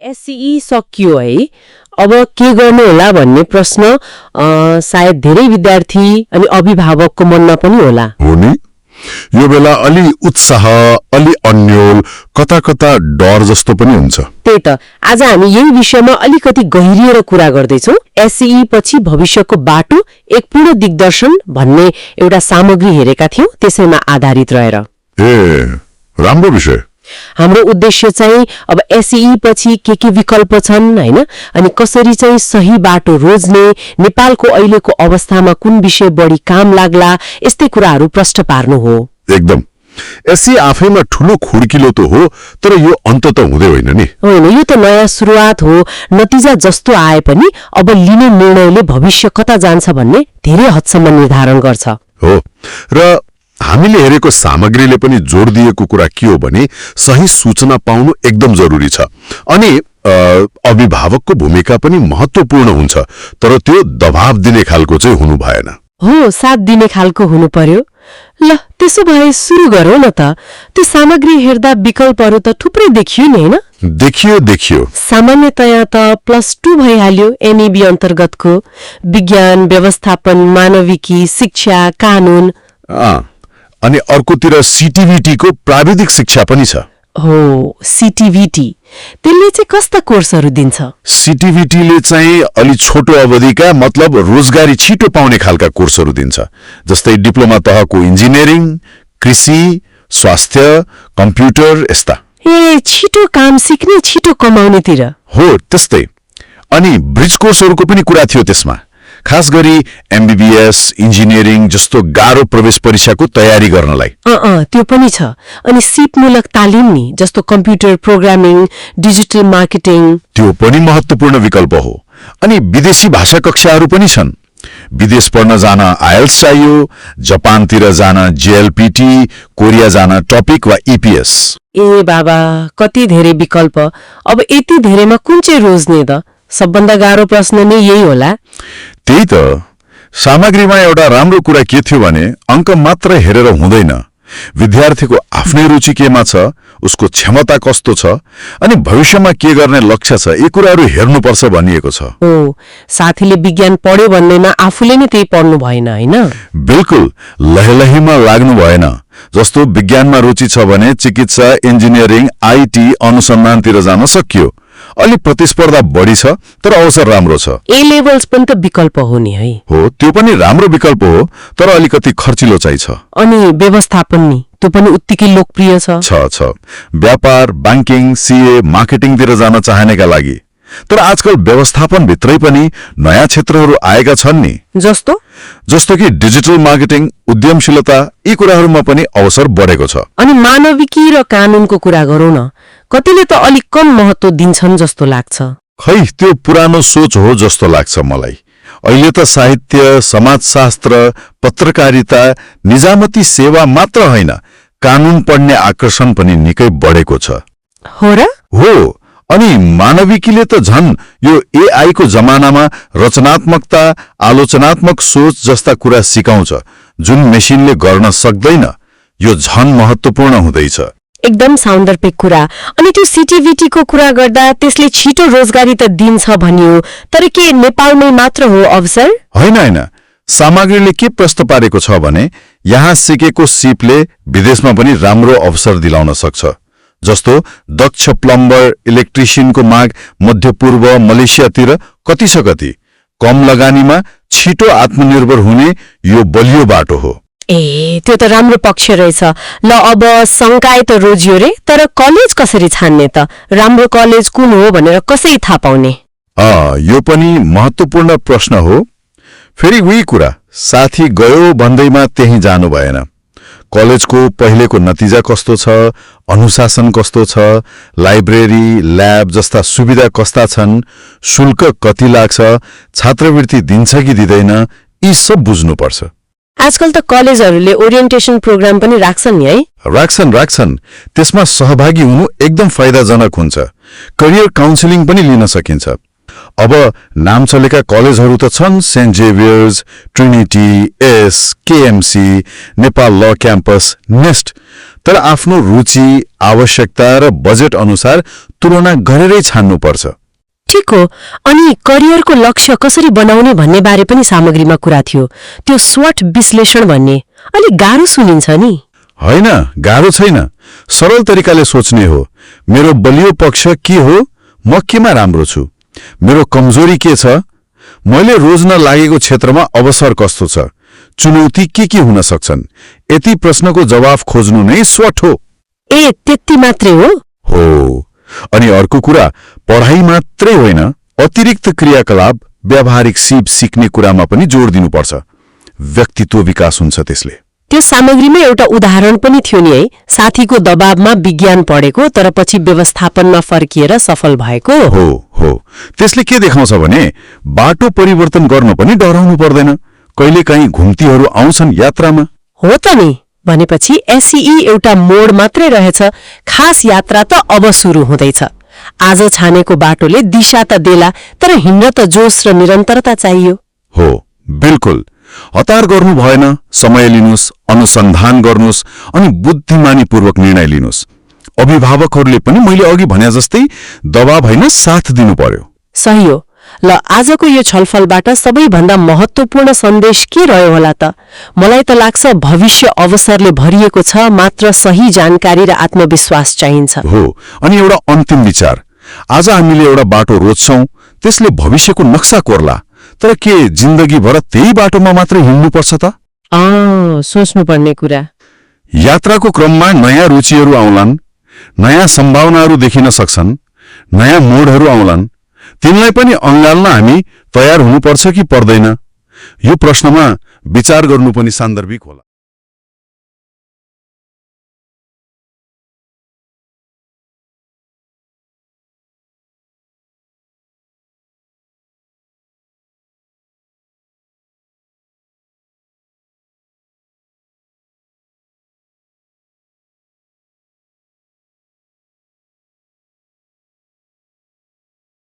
SCE सकियो है अब के गर्नु होला भन्ने प्रश्न सायद धेरै विद्यार्थी अनि अभिभावकको मनमा पनि होला हो नि यो बेला अलि उत्साह अलि अन्यल कता कता डर जस्तो पनि हुन्छ त्यही त आज हामी यही विषयमा अलिकति गहिरिएर कुरा गर्दैछौं एससीई पछि भविष्यको बाटो एक पूर्ण दिग्दर्शन भन्ने एउटा सामग्री हेरेका थियौं त्यसैमा आधारित रहेर राम्रो विषय हाम्रो उद्देश्य चाहिँ अब एससीई पछि के विकल्प छन् हैन अनि कसरी चाहिँ सही बाटो रोज्ने नेपालको अहिलेको अवस्थामा कुन विषय बढी काम लाग्ला यस्तै कुराहरू प्रश्न पार्नु हो एकदम एससी आफैमा ठूलो खुड्किलो त हो तर यो अन्त त हुँदै होइन नि होइन यो त नयाँ सुरुवात हो नतिजा जस्तो आए पनि अब लिने निर्णयले भविष्य कता जान्छ भन्ने धेरै हदसम्म निर्धारण गर्छ हो र हामीले हेरेको सामग्रीले पनि जोड दिएको कुरा के हो भने सही सूचना पाउनु एकदम जरुरी छ अनि अभिभावकको भूमिका पनि महत्त्वपूर्ण हुन्छ तर त्यो दबाब दिने खालको चाहिँ हुनु भएन हो साथ दिने खालको हुनु पर्यो ल त्यसो भए सुरु गरौँ न त त्यो सामग्री हेर्दा विकल्पहरू त थुप्रै देखियो नि हैन देखियो सामान्यतया त +2 भइहाल्यो एमईबी अन्तर्गतको विज्ञान व्यवस्थापन मानविकी शिक्षा कानून अनि अर्कोतिर सीटीभीटी को प्राविधिक शिक्षा पनि छ हो सीटीभीटी त्यसले चाहिँ कस्ता कोर्सहरू दिन्छ सीटीभीटी ले चाहिँ अलि छोटो अवधिका मतलब रोजगारी छिटो पाउने खालका कोर्सहरू दिन्छ जस्तै डिप्लोमा तहको इन्जिनियरिङ कृषि स्वास्थ्य कम्प्युटर यस्ता छिटो काम सिक्ने छिटो कमाउनेतिर हो त्यस्तै अनि ब्रिज कोर्सहरूको पनि कुरा थियो त्यसमा खास गरी एमबीबीएस इन्जिनियरिङ जस्तो गाह्रो प्रवेश परीक्षाको तयारी गर्नलाई त्यो पनि छ अनि सिपमूलक तालिम नि जस्तो कम्प्युटर प्रोग्रामिङ डिजिटल मार्केटिङ त्यो पनि महत्त्वपूर्ण विकल्प हो अनि विदेशी भाषा कक्षाहरू पनि छन् विदेश पढ्न जान आइएल्स चाहियो जापानतिर जान जेएलपीटी कोरिया जान टपिक वा ईपीएस बाबा कति धेरै विकल्प अब यति धेरैमा कुन चाहिँ रोज्ने त सबभन्दा गाह्रो प्रश्न नै यही होला त्यही त सामग्रीमा एउटा राम्रो कुरा के थियो भने अंक मात्र हेरेर हुँदैन विद्यार्थीको आफ्नै रुचि केमा छ उसको क्षमता कस्तो छ अनि भविष्यमा के गर्ने लक्ष्य छ यी कुराहरू हेर्नुपर्छ भनिएको छ ओ साथीले विज्ञान पढ्यो भन्नेमा आफूले नै त्यही पढ्नु भएन हैन बिल्कुल लहलहीमा लाग्नु भएन जस्तो विज्ञानमा रुचि छ भने चिकित्सा इन्जिनियरिङ आईटी अनुसन्धानतिर जान सकियो अलि प्रतिस्पर्धा बढी छ तर अवसर राम्रो छ ए लेभल्स पनि त विकल्प हो नि है हो त्यो पनि राम्रो विकल्प हो तर अलिकति खर्चिलो चाहिँ छ अनि व्यवस्थापन नि त्यो पनि उत्तिकै लोकप्रिय छ व्यापार बैंकिङ सीए मार्केटिङतिर जान चाहनेका लागि तर आजकल व्यवस्थापन भित्रै पनि नयाँ क्षेत्रहरू आएका छन् नि जस्तो कि डिजिटल मार्केटिङ उद्यमशीलता यी कुराहरूमा पनि अवसर बढेको छ अनि मानविकी र कानूनको कुरा गरौँ न कतिले त अलिक कम महत्त्व दिन्छन् जस्तो लाग्छ खै त्यो पुरानो सोच हो जस्तो लाग्छ मलाई अहिले त साहित्य समाजशास्त्र पत्रकारिता निजामती सेवा मात्र होइन कानून पढ्ने आकर्षण पनि निकै बढेको छ हो र हो अनि मानविकीले त झन् यो एआई को जमानामा रचनात्मकता आलोचनात्मक सोच जस्ता कुरा सिकाउँछ जुन मेसिनले गर्न सक्दैन यो झन् महत्त्वपूर्ण हुँदैछ एकदम सान्दर्भिक कुरा अनि त्यो सीटीभीटी को कुरा गर्दा त्यसले छिटो रोजगारी त दिन्छ भनियो तर के नेपालमै मात्र हो अवसर होइन सामग्रीले के प्रश्न पारेको छ भने यहाँ सिकेको सिपले विदेशमा पनि राम्रो अवसर दिलाउन सक्छ जस्तो दक्ष प्लम्बर इलेक्ट्रिशियनको माग मध्यपूर्व मलेसियातिर कति छ कति कम लगानीमा छिटो आत्मनिर्भर हुने यो बलियो बाटो हो त्यो त राम्रो पक्ष रहेछ ल अब संकाय त रोजियो रे तर कलेज कसरी छान्ने त राम्रो कलेज कुन हो भनेर कसरी थाहा पाउने यो पनि महत्त्वपूर्ण प्रश्न हो फेरि उही कुरा साथी गयो भन्दैमा त्यही जानु भएन कलेजको पहिलेको नतिजा कस्तो छ अनुशासन कस्तो छ लाइब्रेरी ल्याब जस्ता सुविधा कस्ता छन् शुल्क कति लाग्छ छात्रवृत्ति दिन्छ कि दिदैन यी सब बुझ्नुपर्छ आजकल त कलेजहरूले ओरिएन्टेसन प्रोग्राम पनि राख्छन् नि है राख्छन् त्यसमा सहभागी हुनु एकदम फाइदाजनक हुन्छ करियर काउन्सिलिङ पनि लिन सकिन्छ अब नाम चलेका कलेजहरू त छन् saint Xavier's Trinity S KMC Nepal law campus nest तर आफ्नो रुचि आवश्यकता र बजेट अनुसार तुलना गरेरै छान्नुपर्छ। ठिक हो। अनि करियरको लक्ष्य कसरी बनाउने भन्ने बारे पनि सामग्रीमा कुरा थियो। त्यो स्वट विश्लेषण भन्ने अलि गाह्रो सुनिन्छ नि। होइन, गाह्रो छैन। सरल तरिकाले सोच्ने हो। मेरो बलियो पक्ष के हो, म केमा राम्रो छु, मेरो कमजोरी के छ, मैले रोज्न लागेको क्षेत्रमा अवसर कस्तो छ, चुनौती के हुन सक्छन्। यति प्रश्नको जवाफ खोज्नु नै स्वट हो। ए, त्यति मात्रै हो? हो। अनि अर्को कुरा, पढाइ मात्रै होइन, अतिरिक्त क्रियाकलाप, व्यावहारिक सिप सिक्ने कुरामा पनि जोड दिनुपर्छ। व्यक्तित्व विकास हुन्छ त्यसले। त्यो सामग्रीमा एउटा उदाहरण पनि थियो नि है, साथीको दबावमा विज्ञान पढेको तर पछि व्यवस्थापनमा फर्किएर सफल भएको। हो। त्यसले के देखाउँछ भने बाटो परिवर्तन गर्न पनि डराउनु पर्दैन। कहिलेकाहीँ घुम्तीहरू आउँछन् यात्रामा। हो त नि। भनेपछि एसईई एउटा मोड मात्रै रहेछ, खास यात्रा त अब सुरु हुँदैछ। आज छानेको बाटोले दिशा त देला, तर हिँड्न त जोश र निरन्तरता चाहियो। हो, बिल्कुल। हतार गर्नु भएन, समय लिनुस्, अनुसन्धान गर्नुस् अनि बुद्धिमानीपूर्वक निर्णय लिनुस्। अभिभावकहरूले पनि मैले अघि भने जस्तै दबाब होइन, साथ दिनु पर्यो। सही हो। ल, आजको यो छलफलबाट सबैभन्दा महत्त्वपूर्ण सन्देश के रह्यो होला त? मलाई त लाग्छ भविष्य अवसरले भरिएको छ, मात्र सही जानकारी र आत्मविश्वास चाहिन्छ। हो। अनि एउटा अन्तिम विचार, आज हामीले एउटा बाटो रोज्छौं, त्यसले भविष्यको नक्सा कोर्ला, तर के जिन्दगीभर त्यही बाटोमा मात्र हिँड्नुपर्छ त? सोच्नुपर्ने कुरा। यात्राको क्रममा नयाँ रुचिहरू आउलान्, नयाँ सम्भावनाहरू देखिन सक्छन्, नयाँ मोडहरू आउलान्। तिनलाई पनि अँगाल्न हामी तयार हुनुपर्छ कि पर्दैन? यो प्रश्नमा विचार गर्नु पनि सान्दर्भिक होला।